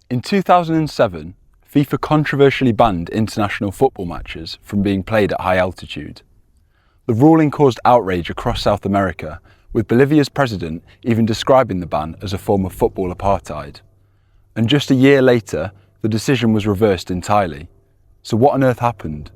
In 2007, FIFA controversially banned international football matches from being played at high altitude. The ruling caused outrage across South America, with Bolivia's president even describing the ban as a form of football apartheid. And just a year later, the decision was reversed entirely. So what on earth happened?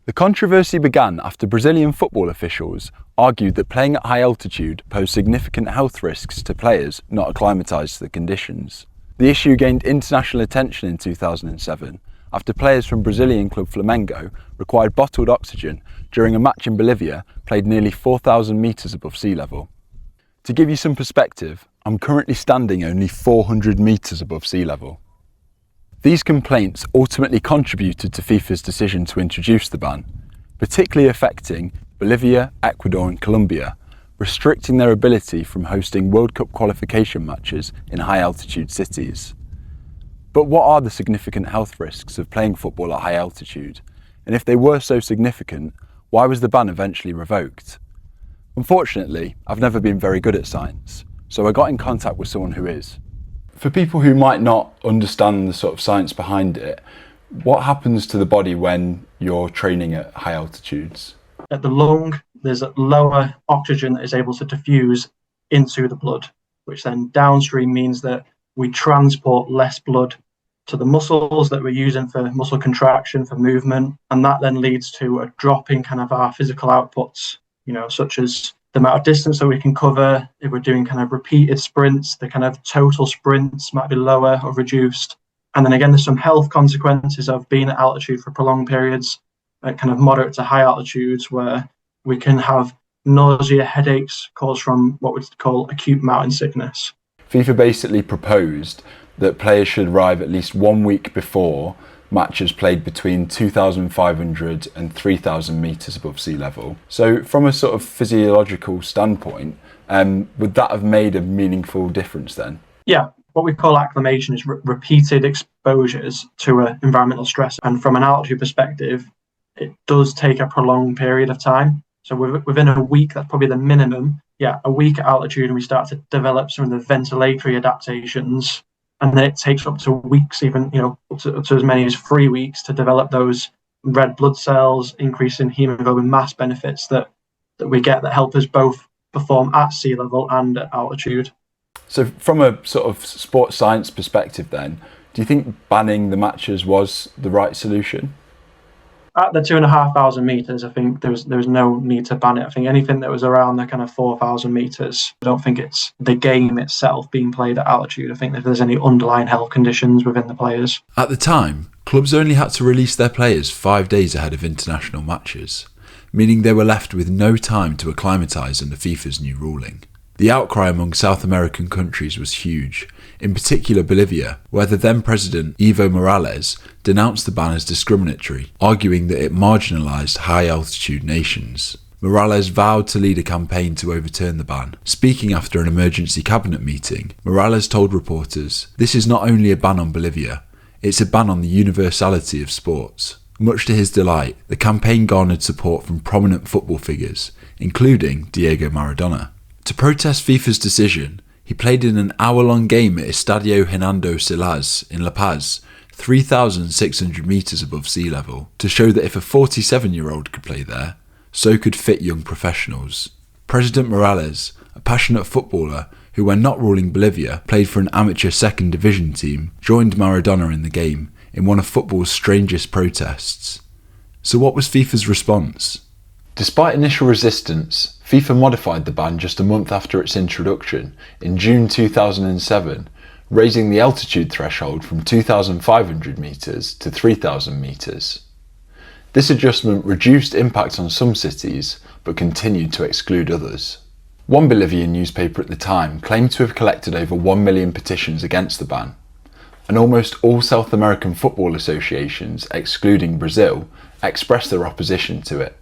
The controversy began after Brazilian football officials argued that playing at high altitude posed significant health risks to players not acclimatised to the conditions. The issue gained international attention in 2007 after players from Brazilian club Flamengo required bottled oxygen during a match in Bolivia played nearly 4,000 metres above sea level. To give you some perspective, I'm currently standing only 400 metres above sea level. These complaints ultimately contributed to FIFA's decision to introduce the ban, particularly affecting Bolivia, Ecuador and Colombia, restricting their ability from hosting World Cup qualification matches in high altitude cities. But what are the significant health risks of playing football at high altitude? And if they were so significant, why was the ban eventually revoked? Unfortunately, I've never been very good at science, so I got in contact with someone who is. For people who might not understand the sort of science behind it, what happens to the body when you're training at high altitudes? At the lung, there's a lower oxygen that is able to diffuse into the blood, which then downstream means that we transport less blood to the muscles that we're using for muscle contraction, for movement, and that then leads to a drop in kind of our physical outputs, such as the amount of distance that we can cover. If we're doing kind of repeated sprints, the kind of total sprints might be lower or reduced. And then again, there's some health consequences of being at altitude for prolonged periods at kind of moderate to high altitudes, where we can have nausea, headaches caused from what we'd call acute mountain sickness. FIFA basically proposed that players should arrive at least 1 week before matches played between 2,500 and 3,000 metres above sea level. So from a sort of physiological standpoint, would that have made a meaningful difference then? Yeah, what we call acclimation is repeated exposures to environmental stress. And from an altitude perspective, it does take a prolonged period of time. So within a week, that's probably the minimum. Yeah, a week at altitude, and we start to develop some of the ventilatory adaptations. And then it takes up to weeks, even, up to as many as 3 weeks to develop those red blood cells, increase in hemoglobin mass benefits that we get that help us both perform at sea level and at altitude. So from a sort of sports science perspective then, do you think banning the matches was the right solution? At the 2,500 metres, I think there was no need to ban it. I think anything that was around the kind of 4,000 metres, I don't think it's the game itself being played at altitude. I think if there's any underlying health conditions within the players. At the time, clubs only had to release their players 5 days ahead of international matches, meaning they were left with no time to acclimatise under FIFA's new ruling. The outcry among South American countries was huge, in particular Bolivia, where the then president Evo Morales denounced the ban as discriminatory, arguing that it marginalised high-altitude nations. Morales vowed to lead a campaign to overturn the ban. Speaking after an emergency cabinet meeting, Morales told reporters, "This is not only a ban on Bolivia, it's a ban on the universality of sports." Much to his delight, the campaign garnered support from prominent football figures, including Diego Maradona. To protest FIFA's decision, he played in an hour-long game at Estadio Hernando Silas in La Paz, 3,600 metres above sea level, to show that if a 47-year-old could play there, so could fit young professionals. President Morales, a passionate footballer who, when not ruling Bolivia, played for an amateur second division team, joined Maradona in the game in one of football's strangest protests. So what was FIFA's response? Despite initial resistance, FIFA modified the ban just a month after its introduction, in June 2007, raising the altitude threshold from 2,500 metres to 3,000 metres. This adjustment reduced impact on some cities, but continued to exclude others. One Bolivian newspaper at the time claimed to have collected over 1 million petitions against the ban, and almost all South American football associations, excluding Brazil, expressed their opposition to it,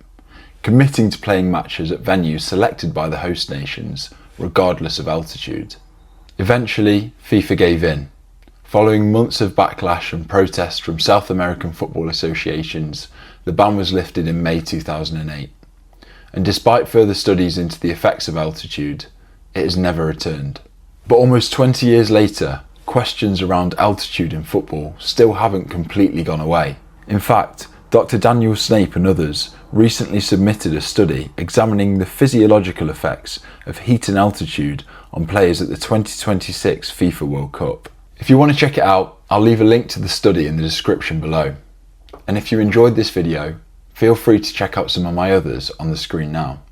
committing to playing matches at venues selected by the host nations, regardless of altitude. Eventually, FIFA gave in. Following months of backlash and protest from South American football associations, the ban was lifted in May 2008. And despite further studies into the effects of altitude, it has never returned. But almost 20 years later, questions around altitude in football still haven't completely gone away. In fact, Dr Daniel Snape and others recently submitted a study examining the physiological effects of heat and altitude on players at the 2026 FIFA World Cup. If you want to check it out, I'll leave a link to the study in the description below. And if you enjoyed this video, feel free to check out some of my others on the screen now.